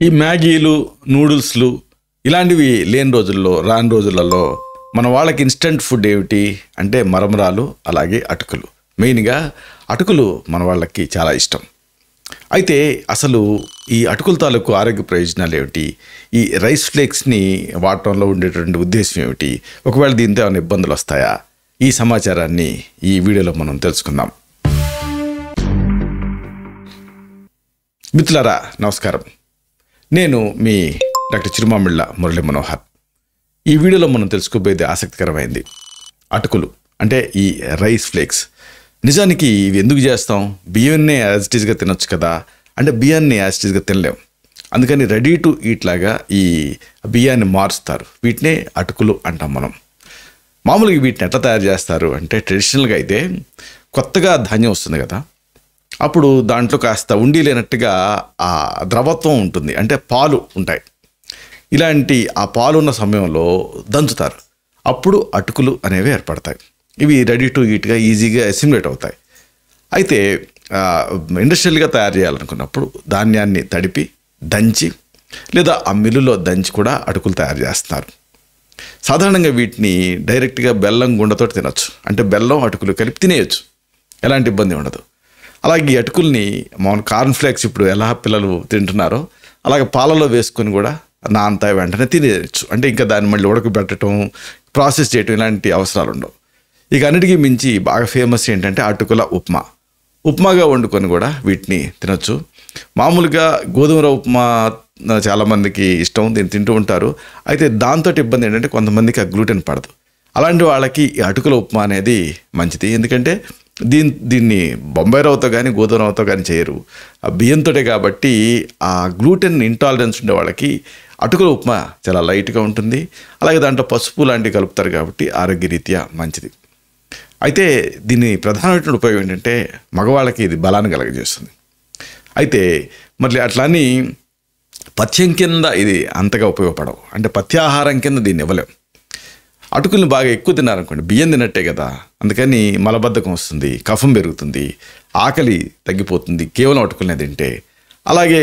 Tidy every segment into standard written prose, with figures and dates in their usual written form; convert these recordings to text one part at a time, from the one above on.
ఈ మ్యాగీలు, నూడిల్స్లు ఇలాంటివి లేని రోజుల్లో, రాని రోజులలో మన వాళ్ళకి ఇన్స్టంట్ ఫుడ్ ఏమిటి అంటే మరమరాలు, అలాగే అటుకులు. మెయిన్గా అటుకులు మన వాళ్ళకి చాలా ఇష్టం. అయితే అసలు ఈ అటుకుల తాలూకు ఆరోగ్య ప్రయోజనాలు ఏమిటి, ఈ రైస్ ఫ్లేక్స్ని వాడటంలో ఉండేటువంటి ఉద్దేశం ఏమిటి, ఒకవేళ దీంతో ఏమైనా ఇబ్బందులు వస్తాయా, ఈ సమాచారాన్ని ఈ వీడియోలో మనం తెలుసుకుందాం. మిత్రులారా నమస్కారం, నేను మీ డాక్టర్ చిరుమామిళ్ళ మురళీ మనోహర్. ఈ వీడియోలో మనం తెలుసుకోబోయేది ఆసక్తికరమైంది. అటుకులు అంటే ఈ రైస్ ఫ్లేక్స్. నిజానికి ఇవి ఎందుకు చేస్తాం? బియ్యాన్నే యాజ్ ఇట్ ఈస్గా తినొచ్చు కదా అంటే బియ్యాన్ని యాజ్ ఇట్ ఈస్గా తినలేం. అందుకని రెడీ టు ఈట్ లాగా ఈ బియ్యాన్ని మారుస్తారు. వీటినే అటుకులు అంటాం మనం. మామూలుగా వీటిని ఎట్లా తయారు చేస్తారు అంటే ట్రెడిషనల్గా అయితే కొత్తగా ధాన్యం వస్తుంది కదా, అప్పుడు దాంట్లో కాస్త ఉండి లేనట్టుగా ఆ ద్రవత్వం ఉంటుంది, అంటే పాలు ఉంటాయి. ఇలాంటి ఆ పాలు ఉన్న సమయంలో దంచుతారు. అప్పుడు అటుకులు అనేవి ఏర్పడతాయి. ఇవి రెడీ టు ఈట్గా ఈజీగా అసిమిలేట్ అవుతాయి. అయితే ఇండస్ట్రియల్గా తయారు చేయాలనుకున్నప్పుడు ధాన్యాన్ని తడిపి దంచి లేదా ఆ మిల్లులో దంచి కూడా అటుకులు తయారు చేస్తున్నారు. సాధారణంగా వీటిని డైరెక్ట్గా బెల్లం గుండతో తినొచ్చు, అంటే బెల్లం అటుకులు కలిపి తినేయచ్చు, ఎలాంటి ఇబ్బంది ఉండదు. అలాగే ఈ అటుకుల్ని మామూలు కార్న్ ఫ్లేక్స్ ఇప్పుడు ఎలా పిల్లలు తింటున్నారో అలాగే పాలలో వేసుకొని కూడా నాంతా వెంటనే తినేయచ్చు. అంటే ఇంకా దాన్ని మళ్ళీ ఉడకబెట్టడం, ప్రాసెస్ చేయటం ఇలాంటి అవసరాలు ఉండవు. ఇక అన్నిటికీ మించి బాగా ఫేమస్ ఏంటంటే అటుకుల ఉప్మాగా వండుకొని కూడా వీటిని తినొచ్చు. మామూలుగా గోధుమ రవ్వ ఉప్మా చాలామందికి ఇష్టం, దీన్ని తింటూ ఉంటారు. అయితే దాంతో ఇబ్బంది ఏంటంటే కొంతమందికి ఆ గ్లూటెన్ పడదు. అలాంటి వాళ్ళకి ఈ అటుకుల ఉప్మా అనేది మంచిది. ఎందుకంటే దీన్ని బొంబాయి రవ్వతో కానీ గోధుమ రవ్వతో కానీ చేయరు, ఆ బియ్యంతోటే. కాబట్టి ఆ గ్లూటెన్ ఇంటాలరెన్స్ ఉండే వాళ్ళకి అటుకుల ఉప్మా చాలా లైట్గా ఉంటుంది. అలాగే దాంట్లో పసుపు లాంటివి కలుపుతారు కాబట్టి ఆరోగ్యరీత్యా మంచిది. అయితే దీని ప్రధానమైన ఉపయోగం ఏంటంటే మగవాళ్ళకి ఇది బలాన్ని కలగజేస్తుంది. అయితే మరి అట్లని పథ్యం కింద ఇది అంతగా ఉపయోగపడవు, అంటే పథ్యాహారం కింద దీన్ని ఇవ్వలేం. అటుకుల్ని బాగా ఎక్కువ తిన్నారనుకోండి, బియ్యం తిన్నట్టే కదా, అందుకని మలబద్ధకం వస్తుంది, కఫం పెరుగుతుంది, ఆకలి తగ్గిపోతుంది కేవలం అటుకులనే తింటే. అలాగే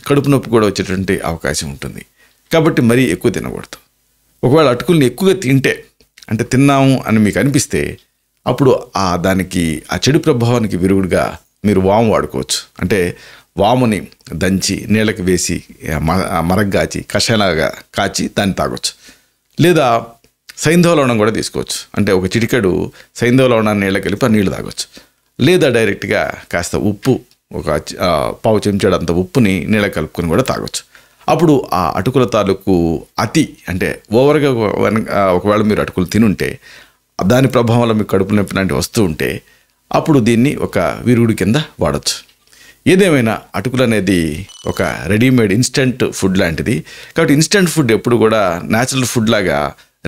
కడుపు నొప్పి కూడా వచ్చేటువంటి అవకాశం ఉంటుంది. కాబట్టి మరీ ఎక్కువ తినకూడదు. ఒకవేళ అటుకుల్ని ఎక్కువగా తింటే, అంటే తిన్నాము అని మీకు అనిపిస్తే, అప్పుడు దానికి ఆ చెడు ప్రభావానికి విరుగుడుగా మీరు వాము వాడుకోవచ్చు. అంటే వాముని దంచి నీళ్ళకి వేసి మరగ్గాచి కషాయలాగా కాచి దాన్ని తాగొచ్చు. లేదా సైంధవ లవణం కూడా తీసుకోవచ్చు, అంటే ఒక చిటికెడు సైంధవ లవణాన్ని నీళ్ళకి కలిపి ఆ నీళ్ళు తాగొచ్చు. లేదా డైరెక్ట్గా కాస్త ఉప్పు, ఒక పావు చెంచాడంత ఉప్పుని నీళ్ళకి కలుపుకొని కూడా తాగొచ్చు. అప్పుడు ఆ అటుకుల తాలూకు అతి అంటే ఓవర్గా ఒకవేళ మీరు అటుకులు తినుంటే దాని ప్రభావంలో మీకు కడుపు నొప్పి లాంటివి వస్తూ ఉంటే అప్పుడు దీన్ని ఒక విరుగుడు కింద వాడచ్చు. ఏదేమైనా అటుకులు అనేది ఒక రెడీమేడ్ ఇన్స్టెంట్ ఫుడ్ లాంటిది. కాబట్టి ఇన్స్టెంట్ ఫుడ్ ఎప్పుడు కూడా న్యాచురల్ ఫుడ్ లాగా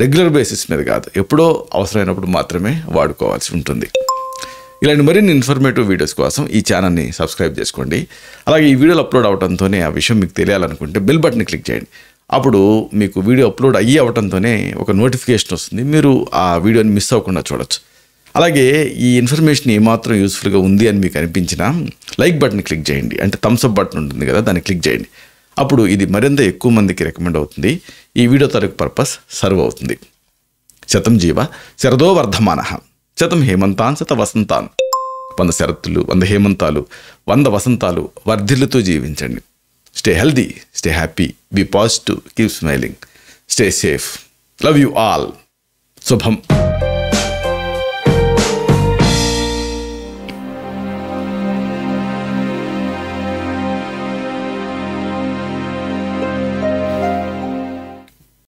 రెగ్యులర్ బేసిస్ మీద కాదు, ఎప్పుడో అవసరమైనప్పుడు మాత్రమే వాడుకోవాల్సి ఉంటుంది. ఇలాంటి మరిన్ని ఇన్ఫర్మేటివ్ వీడియోస్ కోసం ఈ ఛానల్ని సబ్స్క్రైబ్ చేసుకోండి. అలాగే ఈ వీడియోలు అప్లోడ్ అవడంతోనే ఆ విషయం మీకు తెలియాలనుకుంటే బెల్ బటన్ని క్లిక్ చేయండి. అప్పుడు మీకు వీడియో అప్లోడ్ అయ్యి అవడంతోనే ఒక నోటిఫికేషన్ వస్తుంది, మీరు ఆ వీడియోని మిస్ అవ్వకుండా చూడొచ్చు. అలాగే ఈ ఇన్ఫర్మేషన్ ఏమాత్రం యూస్ఫుల్గా ఉంది అని మీకు అనిపించినా లైక్ బటన్ క్లిక్ చేయండి, అంటే థమ్స్ అప్ బటన్ ఉంటుంది కదా, దాన్ని క్లిక్ చేయండి. అప్పుడు ఇది మరింత ఎక్కువ మందికి రికమెండ్ అవుతుంది. ఈ వీడియో తాలూకు పర్పస్ సర్వ్ అవుతుంది. శతం జీవ శరదో వర్ధమానః, శతం హేమంతాన్ శత వసంతాన్. 100 శరత్తులు, 100 హేమంతాలు, 100 వసంతాలు వర్ధిల్లుతూ జీవించండి. Stay healthy, stay happy, be positive, keep smiling, stay safe. Love you all. శుభం.